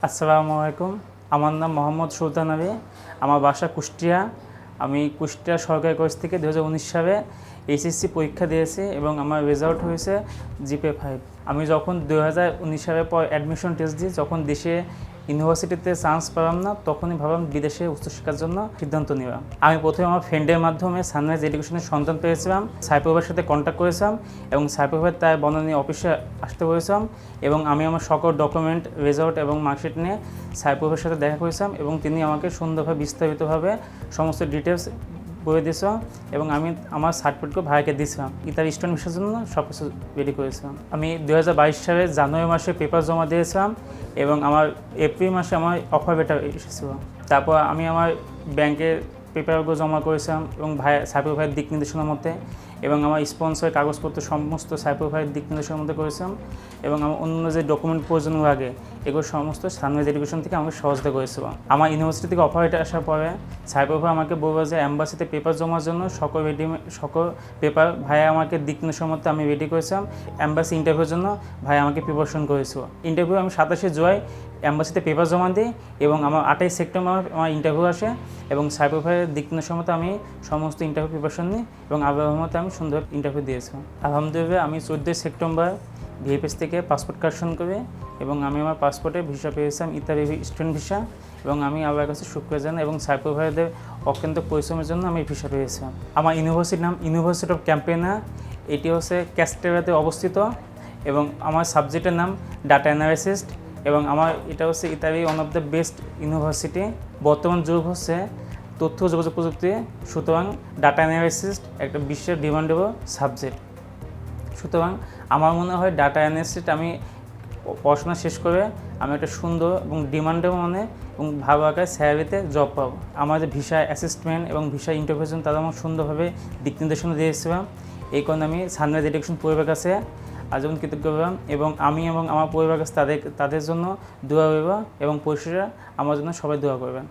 আসসালামু আলাইকুম। আমার নাম মোহাম্মদ সুলতান আলী। আমার বাসা কুষ্টিয়া। আমি কুষ্টিয়া সরকারি কলেজ থেকে 2019 সালে এইচএসসি পরীক্ষা দিয়েছি এবং আমার রেজাল্ট হয়েছে GPA 5। আমি যখন 2019 সালের পর অ্যাডমিশন টেস্ট দিই, যখন দেশে ইউনিভার্সিটিতে চান্স পেলাম না, তখনই ভাবলাম বিদেশে উচ্চশিক্ষার জন্য সিদ্ধান্ত নিলাম। আমি প্রথমে আমার ফ্রেন্ডের মাধ্যমে সানরাইজ এডুকেশনের সন্ধান পেয়েছিলাম। সাইফুলের সাথে কন্ট্যাক্ট করেছিলাম এবং সাইফুলের তার বনানী অফিসে আসতে বলেছিলাম এবং আমি আমার সকল ডকুমেন্ট, রেজাল্ট এবং মার্কশিট নিয়ে সাইফুলের সাথে দেখা করেছিলাম এবং তিনি আমাকে সুন্দরভাবে বিস্তারিতভাবে সমস্ত ডিটেলস বলে দিয়েছিলাম এবং আমি আমার সার্টিফিকেটও ভাইকে দিয়েছিলাম। ইতার স্টুডেন্ট ভিসার জন্য সব কিছু রেডি করেছিলাম। আমি 2022 সালে জানুয়ারি মাসে পেপার জমা দিয়েছিলাম এবং আমার এপ্রিল মাসে আমার অফার লেটার এসেছিল। তারপর আমি আমার ব্যাংকের পেপারগুলো জমা করেছিলাম এবং সাইফুল ভাইয়ের দিক নির্দেশনার মধ্যে এবং আমার স্পন্সরের কাগজপত্র সমস্ত সাইফুল ভাইয়ের দিক নির্দেশনার মধ্যে করেছিলাম এবং আমার অন্য যে ডকুমেন্ট প্রয়োজন লাগে এগুলো সমস্ত সানরাইজ এডুকেশন থেকে আমাকে সহজতা করেছিল। আমার ইউনিভার্সিটি থেকে অফার লেটার আসার পরে সাইফুল ভাই আমাকে বলবো যে অ্যাম্বাসিতে পেপার জমার জন্য সকল পেপার ভাইয়া আমাকে দিক নির্দেশনার মধ্যে আমি রেডি করেছিলাম। অ্যাম্বাসি ইন্টারভিউর জন্য ভাই আমাকে প্রিপারেশন করেছিল। ইন্টারভিউ আমি 27 জুলাই অ্যাম্বাসিতে পেপার জমা দিই এবং আমার 28 সেপ্টেম্বর আমার ইন্টারভিউ আসে এবং সাইফুল ভাইয়ের দিক নির্দেশনার মতো আমি সমস্ত ইন্টারভিউ প্রিপারেশন নিই এবং আল্লাহর রহমতে আমি সুন্দর ইন্টারভিউ দিয়েছিলাম। আলহামদুলিল্লাহ আমি 14 সেপ্টেম্বর ভিএফএস থেকে পাসপোর্ট কারেকশন করি এবং আমি আমার পাসপোর্টে ভিসা পেয়েছিলাম ইতালি স্টুডেন্ট ভিসা এবং আমি আল্লাহর কাছে শুকরিয়া জানাই এবং সাইফুল ভাইদের অত্যন্ত পরিশ্রমের জন্য আমি ভিসা পেয়েছিলাম। আমার ইউনিভার্সিটির নাম ইউনিভার্সিটি অফ ক্যাম্পেনা। এটি হচ্ছে ক্যাস্টেরাতে অবস্থিত এবং আমার সাবজেক্টের নাম ডাটা অ্যানালাইসিস এবং আমার এটা হচ্ছে Italy one of the best university. বর্তমান যুগ হচ্ছে তথ্য যোগাযোগ প্রযুক্তি, সুতরাং ডাটা অ্যানালাইসিস একটা বিশ্বের ডিমান্ডেবল সাবজেক্ট। সুতরাং আমার মনে হয় ডাটা অ্যানালিস্ট আমি পড়াশোনা শেষ করে আমি একটা সুন্দর এবং ডিমান্ডেবল এবং ভালো আকারে স্যালারিতে জব পাবো। আমার যে ভিসা অ্যাসিস্টমেন্ট এবং ভিসা ইন্টারভিউশন তারা আমার সুন্দরভাবে দিক নির্দেশনা দিয়েছিলাম। এই কারণে আমি সানরাইজ এডুকেশন পরিবারের কাছে আজীবন কৃতজ্ঞ হলাম এবং আমি এবং আমার পরিবারের কাছে তাদের জন্য দোয়া করব এবং পরিশেষে আমার জন্য সবাই দোয়া করবেন।